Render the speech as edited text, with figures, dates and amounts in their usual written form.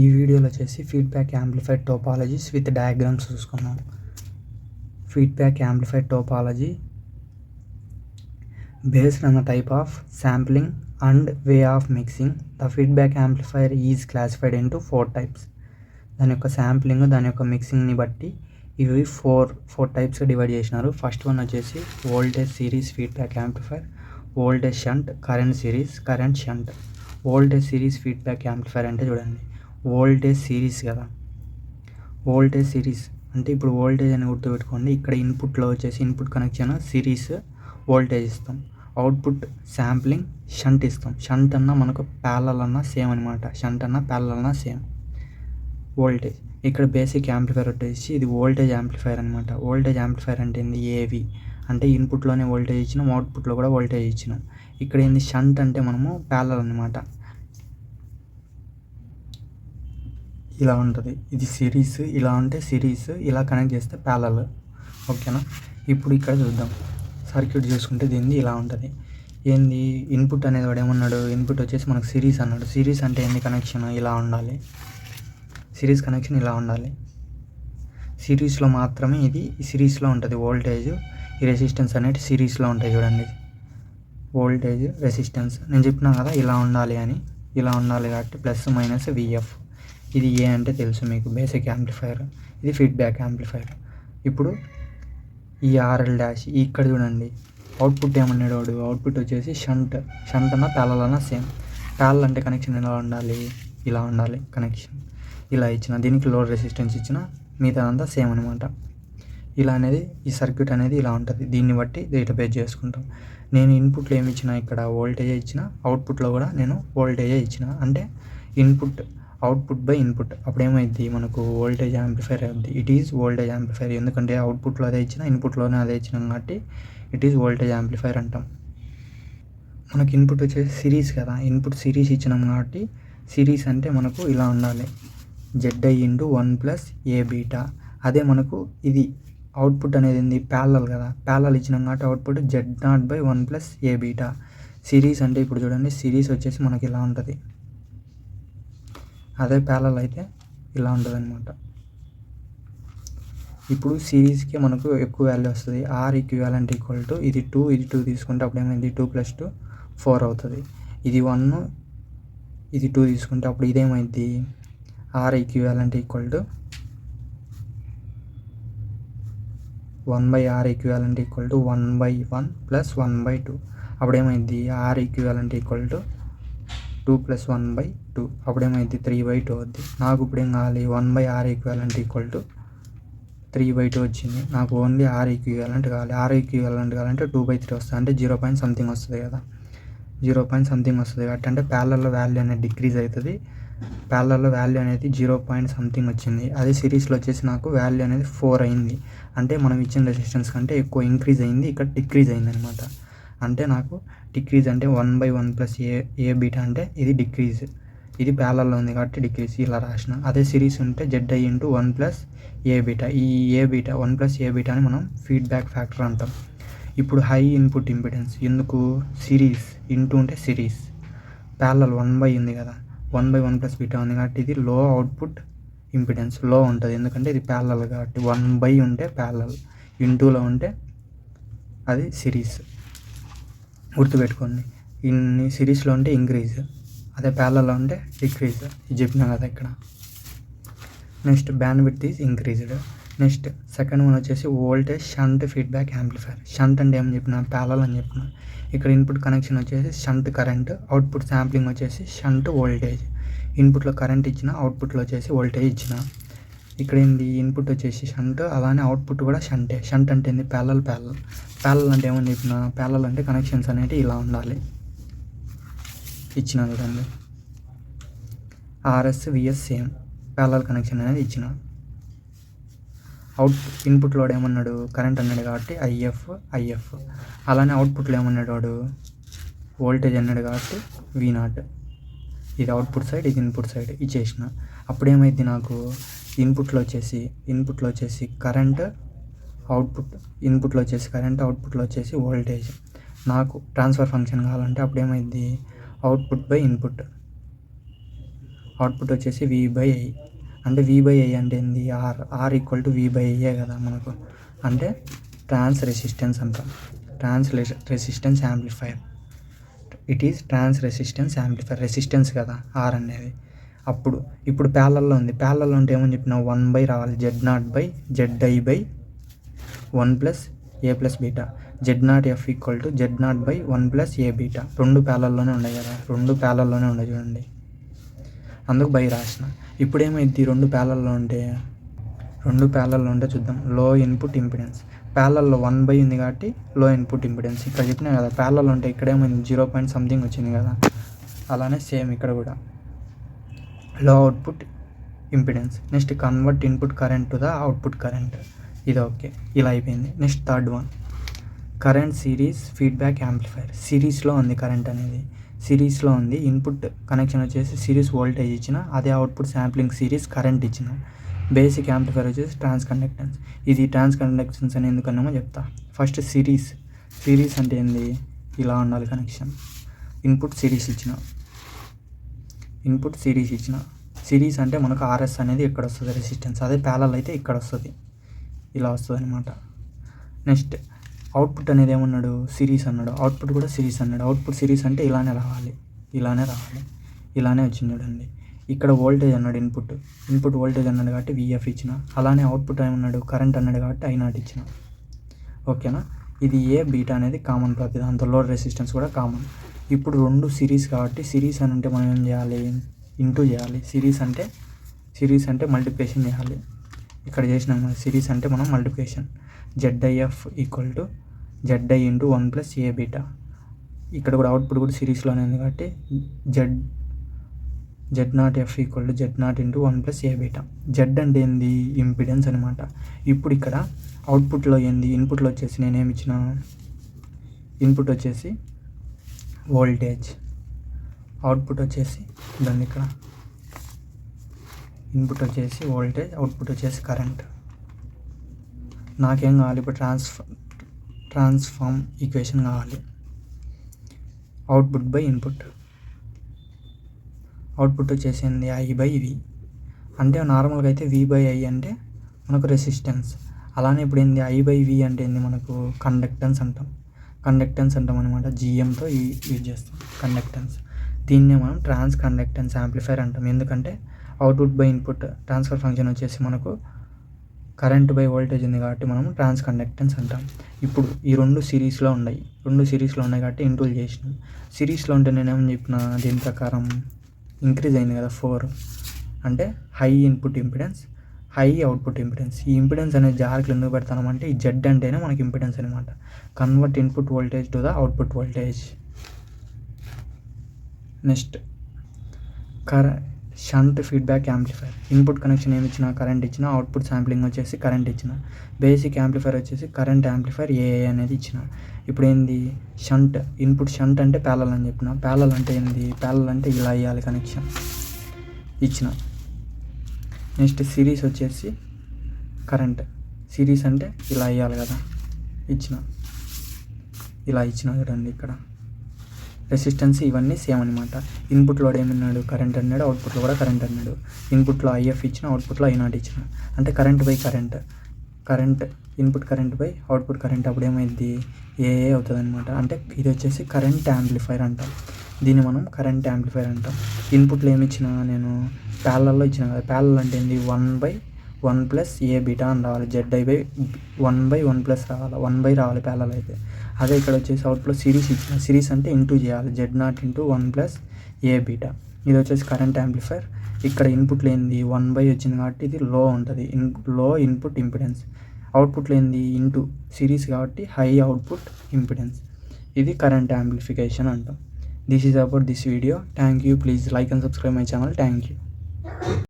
ఈ వీడియోలో వచ్చేసి feedback amplified topologies with diagrams చూసుకున్నాం. Feedback amplified topology based on the type of sampling and way of mixing, the feedback amplifier is classified into 4 types. దాని యొక్క sampling, దాని యొక్క మిక్సింగ్ని బట్టి ఇవి ఫోర్ టైప్స్ డివైడ్ చేసినారు. ఫస్ట్ వన్ వచ్చేసి voltage series feedback amplifier, voltage shunt, current series, current shunt. Voltage series feedback amplifier అంటే చూడండి, వోల్టేజ్ సిరీస్ కదా. వోల్టేజ్ సిరీస్ అంటే ఇప్పుడు వోల్టేజ్ అని గుర్తుపెట్టుకోండి. ఇక్కడ ఇన్పుట్లో వచ్చేసి ఇన్పుట్ కనెక్షన్ సిరీస్ వోల్టేజ్ ఇస్తాం, అవుట్పుట్ శాంప్లింగ్ షంట్ ఇస్తాం. షంట్ అన్నా మనకు ప్యారలల్ అన్నా సేమ్ అనమాట. షంట్ అన్నా ప్యారలల్ అన్నా సేమ్. వోల్టేజ్ ఇక్కడ బేసిక్ యాంప్లిఫైర్ వచ్చేసి ఇది వోల్టేజ్ యాంప్లిఫైర్ అనమాట. వోల్టేజ్ యాంప్లిఫైర్ అంటే ఏంది, ఏవి అంటే ఇన్పుట్లోనే వోల్టేజ్ ఇచ్చినాం, అవుట్పుట్లో కూడా వోల్టేజ్ ఇచ్చినాం. ఇక్కడ ఏంది షంట్ అంటే మనము ప్యారలల్ అనమాట. ఇలా ఉంటుంది, ఇది సిరీస్, ఇలా ఉంటే సిరీస్, ఇలా కనెక్ట్ చేస్తే ప్యారలల్. ఓకేనా. ఇప్పుడు ఇక్కడ చూద్దాం, సర్క్యూట్ చూసుకుంటే దీన్ని ఇలా ఉంటుంది. ఏంది ఇన్పుట్ అనేది వాడు ఏమన్నాడు, ఇన్పుట్ వచ్చేసి మనకు సిరీస్ అన్నాడు. సిరీస్ అంటే ఏంది, కనెక్షన్ ఇలా ఉండాలి, సిరీస్ కనెక్షన్ ఇలా ఉండాలి. సిరీస్లో మాత్రమే ఇది సిరీస్లో ఉంటుంది. వోల్టేజ్ ఈ రెసిస్టెన్స్ అనేది సిరీస్లో ఉంటాయి. చూడండి, వోల్టేజ్ రెసిస్టెన్స్ నేను చెప్పినా కదా ఇలా ఉండాలి అని. ఇలా ఉండాలి కాబట్టి ప్లస్ మైనస్ విఎఫ్. ఇది ఏ అంటే తెలుసు మీకు, బేసిక్ యాంప్లిఫైర్. ఇది ఫీడ్బ్యాక్ యాంప్లిఫైర్. ఇప్పుడు ఈ ఆర్ఎల్ డాష్ ఇక్కడ చూడండి, అవుట్పుట్ ఏమన్నాడు వాడు, అవుట్పుట్ వచ్చేసి షంట్. షంట్ అన్నా ప్యారలల్ అన్నా సేమ్. ప్యారలల్ అంటే కనెక్షన్ ఎలా ఉండాలి, ఇలా ఉండాలి కనెక్షన్. ఇలా ఇచ్చిన దీనికి లోడ్ రెసిస్టెన్స్ ఇచ్చిన, మిగతా అంతా సేమ్ అనమాట. ఇలా అనేది ఈ సర్క్యూట్ అనేది ఇలా ఉంటుంది. దీన్ని బట్టి డేటా బేస్ చేసుకుంటాం. నేను ఇన్పుట్లో ఏమి ఇచ్చిన, ఇక్కడ వోల్టేజే ఇచ్చిన, అవుట్పుట్లో కూడా నేను వోల్టేజే ఇచ్చిన. అంటే ఇన్పుట్ అవుట్పుట్ బై ఇన్పుట్. అప్పుడు ఏమైంది మనకు, వోల్టేజ్ యాంప్లిఫైర్ అవుద్ది. It is voltage amplifier. ఎందుకంటే అవుట్పుట్లో అదే ఇచ్చిన, ఇన్పుట్లోనే అదే ఇచ్చినాం కాబట్టి ఇట్ ఈజ్ వోల్టేజ్ యాంప్లిఫైర్ అంటాం. మనకి ఇన్పుట్ వచ్చేసి సిరీస్ కదా, ఇన్పుట్ సిరీస్ ఇచ్చినాం కాబట్టి సిరీస్ అంటే మనకు ఇలా ఉండాలి, ZI × 1 + A బీటా. అదే మనకు ఇది అవుట్పుట్ అనేది ఏంది, ప్యారలల్ కదా, ప్యారలల్ ఇచ్చినాం కాబట్టి output Z0/1 + A beta. Series అంటే ఇప్పుడు చూడండి, సిరీస్ వచ్చేసి మనకి ఇలా ఉంటుంది. అదే ప్యారలల్ అయితే ఇలా ఉంటుంది అనమాట. ఇప్పుడు సిరీస్కి మనకు ఎక్కువ వాల్యూ వస్తుంది. ఆర్ ఈక్వివాలెంట్ ఈక్వల్ టు ఇది 2, ఇది 2 తీసుకుంటే అప్పుడు ఏమైంది, 2 + 2 4 అవుతుంది. ఇది 1, ఇది 2 తీసుకుంటే అప్పుడు ఇదేమైంది, R equivalent equal to 1/R equivalent equal to 1/1 + 1/2. అప్పుడు ఏమైంది, ఆర్ ఈక్వివాలెంట్ ఈక్వల్ టు 2 + 1/2. అప్పుడేమైంది 3/2 అవుద్ది. నాకు ఇప్పుడు ఏం కావాలి, 1/R ఈక్వివాలెంట్ ఈక్వల్ టు 3/2 వచ్చింది. నాకు ఓన్లీ ఆర్ ఈక్వివాలెంట్ కావాలి. ఆర్ ఈక్వివాలెంట్ కావాలంటే 2/3 వస్తుంది, అంటే 0. వస్తుంది కదా, 0. వస్తుంది కాబట్టి అంటే ప్యారలల్లో వాల్యూ అనేది డిక్రీజ్ అవుతుంది. ప్యారలల్లో వాల్యూ అనేది 0. వచ్చింది. అదే సిరీస్లో వచ్చేసి నాకు వాల్యూ అనేది 4 అయింది. అంటే మనం ఇచ్చిన రెసిస్టెన్స్ కంటే ఎక్కువ ఇంక్రీజ్ అయింది, ఇక్కడ డిక్రీజ్ అయింది అనమాట. అంటే నాకు డిక్రీజ్ అంటే 1/1 + A బీటా అంటే ఇది డిక్రీజ్. ఇది ప్యారలల్లో ఉంది కాబట్టి డిక్రీజ్ ఇలా రాసిన. అదే సిరీస్ ఉంటే ZI × 1 + A బీటా. ఈ A బీటా 1 + A బీటా అని మనం ఫీడ్బ్యాక్ ఫ్యాక్టర్ అంటాం. ఇప్పుడు హై ఇన్పుట్ ఇంపిడెన్స్ ఎందుకు, సిరీస్ ఇంటూ ఉంటే సిరీస్, ప్యారలల్ 1/, ఉంది కదా, 1/1 + బీటా ఉంది కాబట్టి ఇది లో అవుట్పుట్ ఇంపిడెన్స్, లో ఉంటుంది. ఎందుకంటే ఇది ప్యారలల్ కాబట్టి. 1/, ఉంటే ప్యారలల్, ఇంటూలో ఉంటే అది సిరీస్. గుర్తుపెట్టుకోండి, ఇన్ని సిరీస్లో ఉంటే ఇంక్రీజ్, అదే ప్యారలల్లో ఉంటే డిక్రీజ్. ఇది చెప్పినా కదా ఇక్కడ. Next bandwidth is increased. Next second one వచ్చేసి voltage shunt feedback amplifier. Shunt అంటే ఏమని చెప్పిన, ప్యారలల్ అని చెప్పిన. ఇక్కడ ఇన్పుట్ కనెక్షన్ వచ్చేసి షంట్ కరెంట్, అవుట్పుట్ శాంప్లింగ్ వచ్చేసి షంట్ వోల్టేజ్. ఇన్పుట్లో కరెంట్ ఇచ్చిన, అవుట్పుట్లో వచ్చేసి వోల్టేజ్ ఇచ్చిన. ఇక్కడ ఏంది, ఇన్పుట్ వచ్చేసి షంట్, అలానే అవుట్పుట్ కూడా షంటే. షంట్ అంటే ఏంది, ప్యారలల్. ప్యారలల్ అంటే ఏమని చెప్పిన, ప్యారలల్ అంటే కనెక్షన్స్ అనేవి ఇలా ఉండాలి, ఇచ్చిన చూడండి. RS VS same, parallel connection అనేది ఇచ్చిన. ఇన్పుట్లో ఏమన్నాడు, కరెంట్ అన్నాడు కాబట్టి IF. అలానే అవుట్పుట్లో ఏమన్నాడు వాడు, వోల్టేజ్ అన్నాడు కాబట్టి V0. ఇది అవుట్పుట్ సైడ్, ఇది ఇన్పుట్ సైడ్ ఇచ్చేసిన. అప్పుడేమైంది నాకు, ఇన్పుట్లో వచ్చేసి కరెంట్, అవుట్పుట్, ఇన్పుట్లో వచ్చేసి కరెంట్, అవుట్పుట్లో వచ్చేసి వోల్టేజ్. నాకు ట్రాన్స్ఫర్ ఫంక్షన్ కావాలంటే అప్పుడేమైంది, అవుట్పుట్ బై ఇన్పుట్. అవుట్పుట్ వచ్చేసి V/I. అంటే V/I అంటే ఏంది? R ఈక్వల్ టు V/I కదా మనకు. అంటే ట్రాన్స్ రెసిస్టెన్స్ అంటాం. Trans resistance amplifier. It is trans resistance amplifier. Resistance కదా R అనేది. ఇప్పుడు ప్యారలల్లో ఉంది. ప్యారలల్లో ఉంటే ఏమని చెప్పినా 1 రావాలి. Z0/ZI/1 plus A plus beta. Z0F equal to Z0/1 plus A beta. రెండు ప్యారలల్లోనే ఉన్నాయి కదా. రెండు ప్యారలల్లోనే ఉన్నాయి చూడండి. అందుకు బై రాసిన. ఇప్పుడు ఏమైంది? రెండు ప్యారలల్లో ఉంటే చూద్దాం. లో ఇన్పుట్ ఇంపిడెన్స్ ప్యారలల్లో 1 ఉంది కాబట్టి లో ఇన్పుట్ ఇంపిడెన్స్. ఇక్కడ చెప్పినా కదా ప్యారలల్లో ఉంటే ఇక్కడేమైంది 0 పాయింట్ సంథింగ్ వచ్చింది కదా. అలానే సేమ్ ఇక్కడ కూడా లో output impedance. Next convert input current to the output current. ఇది ఓకే. ఇలా అయిపోయింది. Next third one current series feedback amplifier. సిరీస్లో ఉంది కరెంట్ అనేది. సిరీస్లో ఉంది. ఇన్పుట్ కనెక్షన్ వచ్చేసి సిరీస్ వోల్టేజ్ ఇచ్చిన, అదే అవుట్పుట్ శాంప్లింగ్ సిరీస్ కరెంట్ ఇచ్చిన. బేసిక్ యాంప్లిఫైర్ వచ్చేసి ట్రాన్స్ కండక్టెన్స్. ఇది ట్రాన్స్ కండక్టెన్స్ అని ఎందుకన్నామో చెప్తా. ఫస్ట్ సిరీస్ అంటే ఏంది? ఇలా ఉండాలి కనెక్షన్. ఇన్పుట్ సిరీస్ ఇచ్చిన. సిరీస్ అంటే మనకు RS అనేది ఇక్కడ వస్తుంది రెసిస్టెన్స్. అదే ప్యారలల్ అయితే ఇక్కడ వస్తుంది. ఇలా వస్తుంది అనమాట. నెక్స్ట్ అవుట్పుట్ అనేది ఏమన్నాడు? సిరీస్ అన్నాడు. అవుట్పుట్ కూడా సిరీస్ అన్నాడు. అవుట్పుట్ సిరీస్ అంటే ఇలానే రావాలి. ఇలానే వచ్చింది చూడండి. ఇక్కడ వోల్టేజ్ అన్నాడు. ఇన్పుట్ వోల్టేజ్ అన్నాడు కాబట్టి VF ఇచ్చిన. అలానే అవుట్పుట్ ఏమన్నాడు? కరెంట్ అన్నాడు కాబట్టి I0 ఇచ్చిన. ఓకేనా? ఇది A బీటా అనేది కామన్ ప్రతి దాంతో. లోడ్ రెసిస్టెన్స్ కూడా కామన్. ఇప్పుడు రెండు సిరీస్ కాబట్టి సిరీస్ అని అంటే మనం ఏం చేయాలి? ఇంటూ చేయాలి. సిరీస్ అంటే మల్టిప్లికేషన్ చేయాలి. ఇక్కడ చేసినాం కదా. సిరీస్ అంటే మనం multiplication. ZIF equal to ZI into 1 plus A beta. ఇక్కడ కూడా అవుట్పుట్ కూడా సిరీస్లోనే ఉంది కాబట్టి Z0F equal to Z0 into 1 plus A beta. Z అంటే ఏంది? ఇంపిడెన్స్ అనమాట. ఇప్పుడు ఇక్కడ అవుట్పుట్లో ఏంది? ఇన్పుట్లో వచ్చేసి నేనేమి ఇచ్చిన? ఇన్పుట్ వచ్చేసి వోల్టేజ్, అవుట్పుట్ వచ్చేసి దాన్ని ఇక్కడ ఇన్పుట్ వచ్చేసి వోల్టేజ్, అవుట్పుట్ వచ్చేసి కరెంట్. నాకేం కావాలి? ఇప్పుడు ట్రాన్స్ఫార్మ్ ఈక్వేషన్ కావాలి. Output by input. అవుట్పుట్ వచ్చేసింది I/V. అంటే నార్మల్గా అయితే V/I అంటే మనకు రెసిస్టెన్స్. అలానే ఇప్పుడు ఏంది? I/V అంటే ఏంది? మనకు కండక్టెన్స్ అంటాం అనమాట. GMతో యూజ్ చేస్తాం కండక్టెన్స్. దీన్నే మనం ట్రాన్స్ కండక్టెన్స్ యాంప్లిఫైర్ అంటాం. ఎందుకంటే output by input transfer function వచ్చేసి మనకు కరెంట్ బై వోల్టేజ్ ఉంది కాబట్టి మనం ట్రాన్స్ కండక్టెన్స్ అంటాం. ఇప్పుడు ఈ రెండు సిరీస్లో ఉన్నాయి కాబట్టి ఇంటూల్ చేసినాం. సిరీస్లో ఉంటే నేనేమని చెప్పిన? దీని ప్రకారం ఇంక్రీజ్ అయింది కదా 4. అంటే high input impedance, high output impedance. ఈ ఇంపిడెన్స్ అనేది జాగ్రత్తలు ఎందుకు పెడతామంటే ఈ Z అంటేనే మనకి ఇంపిడెన్స్ అనమాట. Convert input voltage to the output voltage. Next shunt feedback amplifier. Input connection ఏమి ఇచ్చినా? కరెంట్ ఇచ్చిన. అవుట్పుట్ శాంప్లింగ్ వచ్చేసి కరెంట్ ఇచ్చిన. బేసిక్ యాంప్లిఫైర్ వచ్చేసి కరెంట్ యాంప్లిఫైర్ AA అనేది ఇచ్చిన. ఇప్పుడు ఏంది? షంట్. ఇన్పుట్ షంట్ అంటే ప్యారలల్ అని చెప్పిన. ప్యారలల్ అంటే ఏంది? ప్యారలల్ అంటే ఇలా ఇవ్వాలి కనెక్షన్ ఇచ్చిన. నెక్స్ట్ సిరీస్ వచ్చేసి కరెంట్. సిరీస్ అంటే ఇలా ఇవ్వాలి కదా. ఇలా ఇచ్చిన చూడండి. ఇక్కడ రెసిస్టెన్స్ ఇవన్నీ సేమ్ అనమాట. ఇన్పుట్లో ఏమన్నాడు? కరెంట్ అన్నాడు. అవుట్పుట్లో కూడా కరెంట్ అన్నాడు. ఇన్పుట్లో IF ఇచ్చిన, అవుట్పుట్లో I0 ఇచ్చిన. అంటే current by current, input current by output current. అప్పుడు ఏమైంది? AA అవుతుంది అనమాట. అంటే ఇది వచ్చేసి కరెంట్ యాంప్లిఫైర్ అంటాం. దీన్ని మనం కరెంట్ యాంప్లిఫైర్ అంటాం. ఇన్పుట్లో ఏమి ఇచ్చిన? నేను ప్యారలల్లో ఇచ్చిన కదా. ప్యారలల్ అంటే ఏంది? 1/1 ప్లస్ A బీటా అని రావాలి. ZI/1/1 ప్లస్ రావాలి. 1 రావాలి ప్యారలల్ అయితే. అదే ఇక్కడ వచ్చేసి అవుట్లో సిరీస్ ఇచ్చిన. సిరీస్ అంటే ఇంటూ చేయాలి. Z0 into 1 plus A beta. ఇది వచ్చేసి కరెంట్ యాంప్లిఫైర్. ఇక్కడ ఇన్పుట్లో ఏంది? 1 వచ్చింది కాబట్టి ఇది లో ఉంటుంది. లో ఇన్పుట్ ఇంపిడెన్స్. అవుట్పుట్లో ఏంది? ఇంటూ సిరీస్ కాబట్టి హై అవుట్పుట్ ఇంపిడెన్స్. ఇది కరెంట్ యాంప్లిఫికేషన్ అంటాం. This is about this video. Thank you. Please like and subscribe my channel. Thank you.